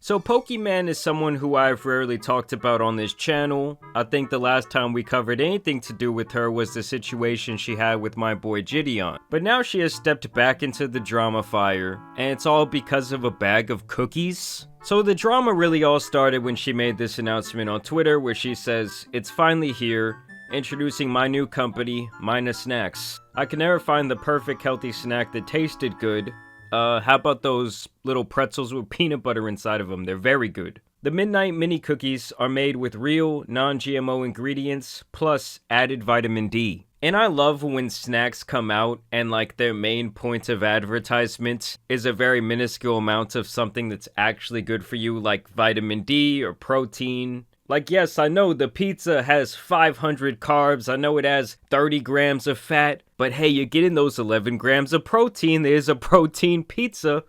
So Pokimane is someone who I've rarely talked about on this channel. I think the last time we covered anything to do with her was the situation she had with my boy Gideon. But now she has stepped back into the drama fire, and it's all because of a bag of cookies. So the drama really all started when she made this announcement on Twitter where she says, "It's finally here, introducing my new company, Mina Snacks. I can never find the perfect healthy snack that tasted good. How about those little pretzels with peanut butter inside of them? They're very good." The Midnight Mini Cookies are made with real, non-GMO ingredients, plus added vitamin D. And I love when snacks come out and like their main point of advertisement is a very minuscule amount of something that's actually good for you, like vitamin D or protein. Like, yes, I know the pizza has 500 carbs, I know it has 30 grams of fat, but hey, you're getting those 11 grams of protein. There's a protein pizza.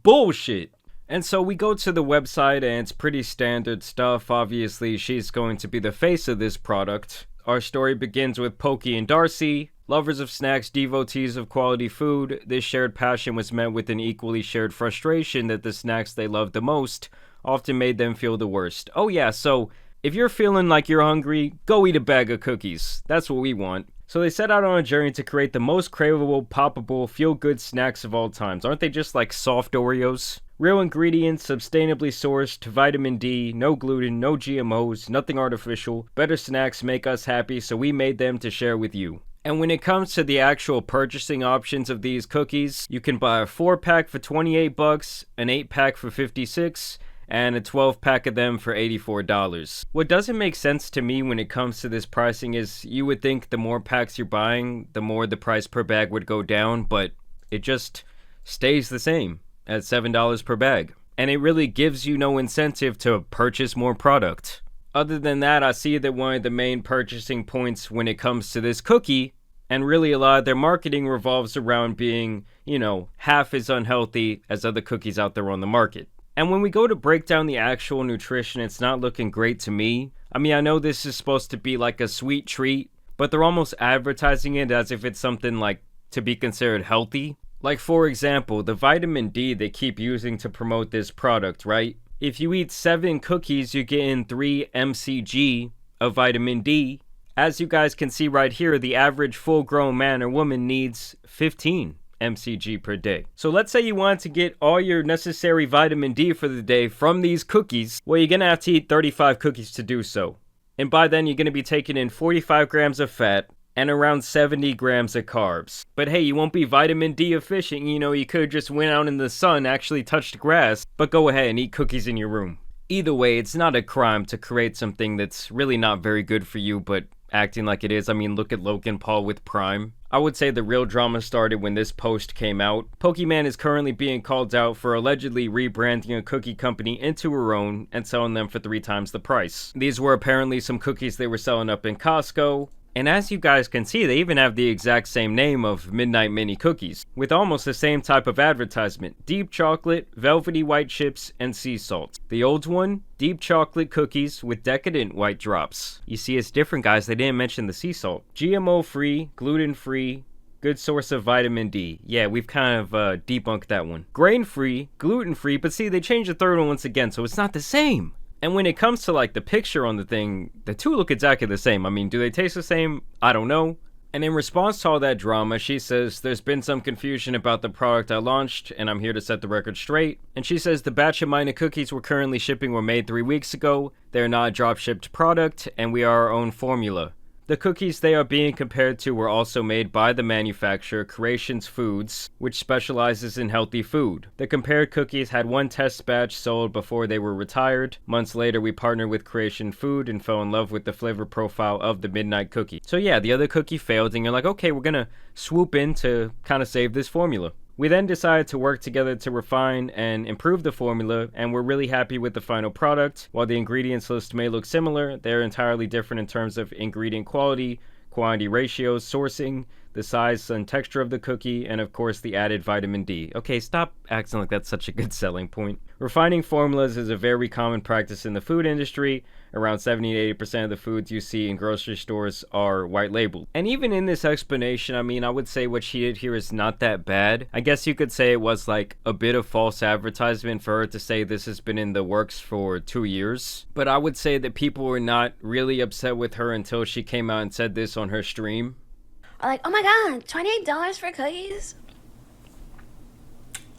Bullshit. And so we go to the website and it's pretty standard stuff. Obviously, she's going to be the face of this product. Our story begins with Pokey and Darcy. Lovers of snacks, devotees of quality food, this shared passion was met with an equally shared frustration that the snacks they loved the most often made them feel the worst. Oh yeah, so if you're feeling like you're hungry, go eat a bag of cookies. That's what we want. So they set out on a journey to create the most craveable, poppable, feel-good snacks of all times. Aren't they just like soft Oreos? Real ingredients, sustainably sourced, vitamin D, no gluten, no GMOs, nothing artificial. Better snacks make us happy, so we made them to share with you. And when it comes to the actual purchasing options of these cookies, you can buy a 4-pack for $28, an 8-pack for $56, and a 12-pack of them for $84. What doesn't make sense to me when it comes to this pricing is you would think the more packs you're buying, the more the price per bag would go down, but it just stays the same at $7 per bag. And it really gives you no incentive to purchase more product. Other than that, I see that one of the main purchasing points when it comes to this cookie, and really a lot of their marketing revolves around being, half as unhealthy as other cookies out there on the market. And when we go to break down the actual nutrition, it's not looking great to me. I mean, I know this is supposed to be like a sweet treat, but they're almost advertising it as if it's something like to be considered healthy. Like, for example, the vitamin D they keep using to promote this product, right? If you eat 7 cookies, you're getting 3 mcg of vitamin D. As you guys can see right here, the average full-grown man or woman needs 15 mcg per day. So let's say you want to get all your necessary vitamin D for the day from these cookies. Well, you're going to have to eat 35 cookies to do so. And by then, you're going to be taking in 45 grams of fat and around 70 grams of carbs. But hey, you won't be vitamin D efficient. You could have just went out in the sun, actually touched grass, but go ahead and eat cookies in your room. Either way, it's not a crime to create something that's really not very good for you, but acting like it is. I mean, look at Logan Paul with Prime. I would say the real drama started when this post came out. Pokimane is currently being called out for allegedly rebranding a cookie company into her own and selling them for 3 times the price. These were apparently some cookies they were selling up in Costco. And as you guys can see, they even have the exact same name of Midnight Mini Cookies, with almost the same type of advertisement: deep chocolate, velvety white chips, and sea salt. The old one, deep chocolate cookies with decadent white drops. You see, it's different, guys. They didn't mention the sea salt. GMO-free, gluten-free, good source of vitamin D. Yeah, we've kind of debunked that one. Grain-free, gluten-free, but see, they changed the third one once again, so it's not the same. And when it comes to like the picture on the thing, the two look exactly the same. I mean, do they taste the same? I don't know. And in response to all that drama, she says, "There's been some confusion about the product I launched, and I'm here to set the record straight." And she says the batch of Mina cookies we're currently shipping were made 3 weeks ago. They're not a drop-shipped product, and we are our own formula. The cookies they are being compared to were also made by the manufacturer Creations Foods, which specializes in healthy food. The compared cookies had 1 test batch sold before they were retired. Months later, we partnered with Creation Food and fell in love with the flavor profile of the Midnight Cookie. So yeah, the other cookie failed, and you're like, okay, we're gonna swoop in to kind of save this formula. We then decided to work together to refine and improve the formula, and we're really happy with the final product. While the ingredients list may look similar, they're entirely different in terms of ingredient quality, quantity ratios, sourcing, the size and texture of the cookie, and of course the added vitamin D. Okay, stop acting like that's such a good selling point. Refining formulas is a very common practice in the food industry. Around 70 to 80% of the foods you see in grocery stores are white labeled. And even in this explanation, I mean, I would say what she did here is not that bad. I guess you could say it was like a bit of false advertisement for her to say this has been in the works for 2 years. But I would say that people were not really upset with her until she came out and said this on her stream. Like, oh my god, $28 for cookies?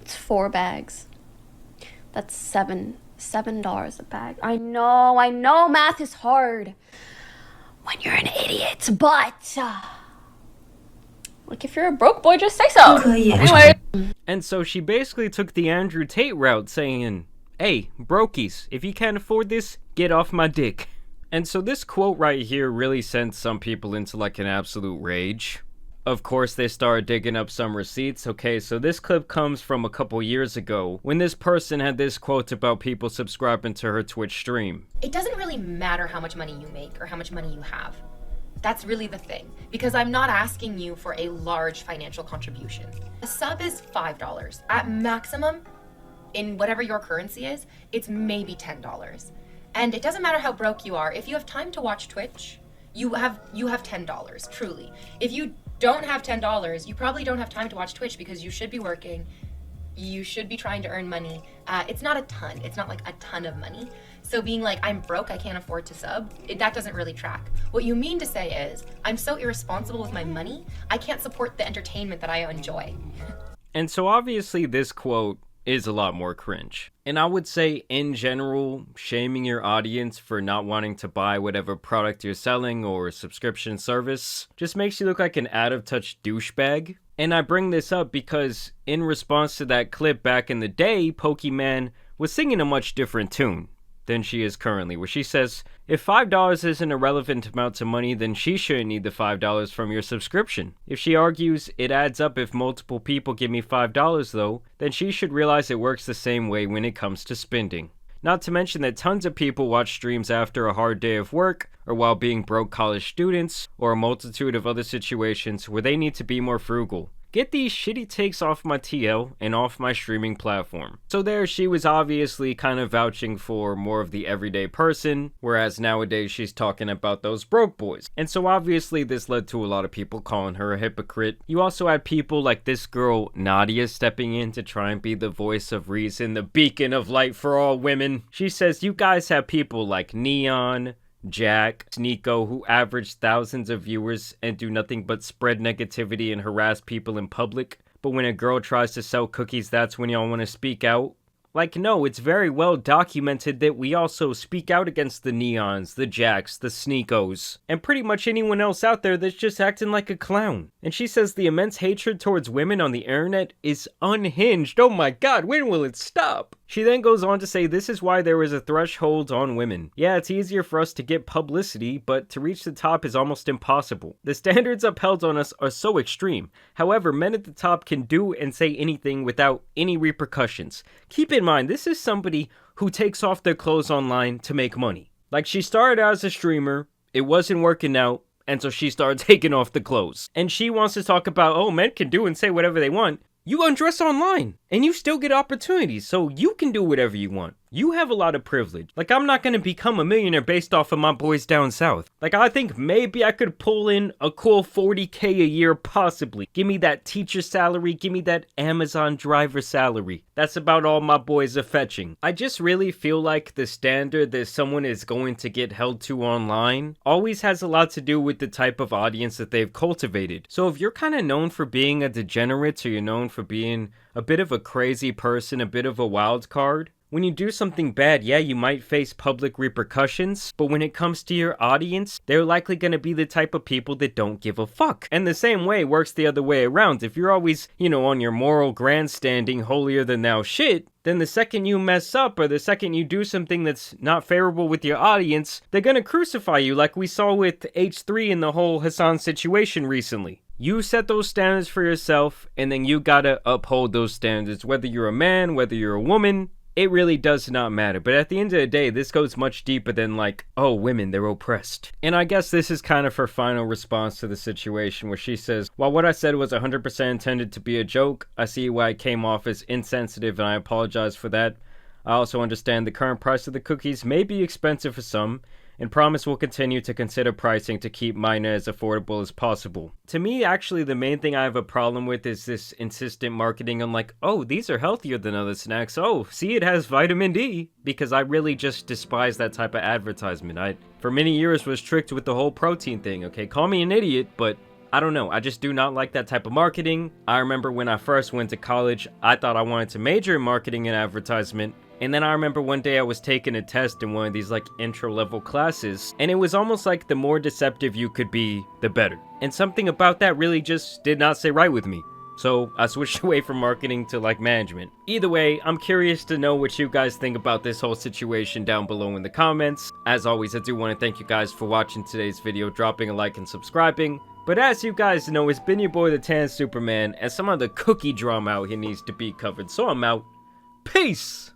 It's 4 bags. That's $7 a bag. I know math is hard when you're an idiot, but like if you're a broke boy, just say so. Anyway. And so she basically took the Andrew Tate route, saying, hey, brokies, if you can't afford this, get off my dick. And so this quote right here really sent some people into like an absolute rage. Of course, they started digging up some receipts. Okay, so this clip comes from a couple years ago when this person had this quote about people subscribing to her Twitch stream. It doesn't really matter how much money you make or how much money you have. That's really the thing, because I'm not asking you for a large financial contribution. A sub is $5. At maximum, in whatever your currency is, it's maybe $10. And it doesn't matter how broke you are. If you have time to watch Twitch, you have $10, truly. If you don't have $10, you probably don't have time to watch Twitch because you should be working. You should be trying to earn money. It's not a ton. It's not like a ton of money. So being like, I'm broke, I can't afford to sub, that doesn't really track. What you mean to say is, I'm so irresponsible with my money, I can't support the entertainment that I enjoy. And so obviously this quote is a lot more cringe. And I would say in general, shaming your audience for not wanting to buy whatever product you're selling or subscription service just makes you look like an out-of-touch douchebag. And I bring this up because in response to that clip back in the day, Pokimane was singing a much different tune than she is currently, where she says, if $5 isn't a relevant amount of money, then she shouldn't need the $5 from your subscription. If she argues it adds up if multiple people give me $5 though, then she should realize it works the same way when it comes to spending. Not to mention that tons of people watch streams after a hard day of work, or while being broke college students, or a multitude of other situations where they need to be more frugal. Get these shitty takes off my TL and off my streaming platform. So there she was obviously kind of vouching for more of the everyday person, whereas nowadays she's talking about those broke boys. And so obviously this led to a lot of people calling her a hypocrite. You also had people like this girl Nadia stepping in to try and be the voice of reason, the beacon of light for all women. She says, you guys have people like Neon, Jack, Nico, who average thousands of viewers and do nothing but spread negativity and harass people in public. But when a girl tries to sell cookies, that's when y'all want to speak out. Like, no, it's very well documented that we also speak out against the Neons, the Jacks, the Sneakos, and pretty much anyone else out there that's just acting like a clown. And she says the immense hatred towards women on the internet is unhinged. Oh my god, when will it stop? She then goes on to say this is why there is a threshold on women. Yeah, it's easier for us to get publicity, but to reach the top is almost impossible. The standards upheld on us are so extreme. However, men at the top can do and say anything without any repercussions. Keep in mind, this is somebody who takes off their clothes online to make money. Like, she started out as a streamer, it wasn't working out, and so she started taking off the clothes. And she wants to talk about, oh, men can do and say whatever they want. You undress online, and you still get opportunities, so you can do whatever you want. You have a lot of privilege. Like, I'm not gonna become a millionaire based off of my boys down south. Like, I think maybe I could pull in a cool 40K a year, possibly. Give me that teacher salary, give me that Amazon driver salary. That's about all my boys are fetching. I just really feel like the standard that someone is going to get held to online always has a lot to do with the type of audience that they've cultivated. So if you're kind of known for being a degenerate, or you're known for being a bit of a crazy person, a bit of a wild card, when you do something bad, yeah, you might face public repercussions, but when it comes to your audience, they're likely going to be the type of people that don't give a fuck. And the same way works the other way around. If you're always, on your moral grandstanding, holier than thou shit, then the second you mess up, or the second you do something that's not favorable with your audience, they're going to crucify you, like we saw with H3 in the whole Hassan situation recently. You set those standards for yourself, and then you gotta uphold those standards, whether you're a man, whether you're a woman. it really does not matter. But at the end of the day, this goes much deeper than like, oh, women, they're oppressed. And I guess this is kind of her final response to the situation, where she says, while what I said was 100% intended to be a joke, I see why it came off as insensitive and I apologize for that. I also understand the current price of the cookies may be expensive for some, and promise we'll continue to consider pricing to keep mine as affordable as possible. To me, actually, the main thing I have a problem with is this insistent marketing on like, oh, these are healthier than other snacks. Oh, see, it has vitamin D. Because I really just despise that type of advertisement. I, for many years, was tricked with the whole protein thing, okay? Call me an idiot, but I don't know. I just do not like that type of marketing. I remember when I first went to college, I thought I wanted to major in marketing and advertisement. And then I remember one day I was taking a test in one of these like intro level classes, and it was almost like the more deceptive you could be, the better. And something about that really just did not sit right with me. So I switched away from marketing to like management. Either way, I'm curious to know what you guys think about this whole situation down below in the comments. As always, I do want to thank you guys for watching today's video, dropping a like and subscribing. But as you guys know, it's been your boy the Tan Superman, and some of the cookie drama out here needs to be covered. So I'm out. Peace!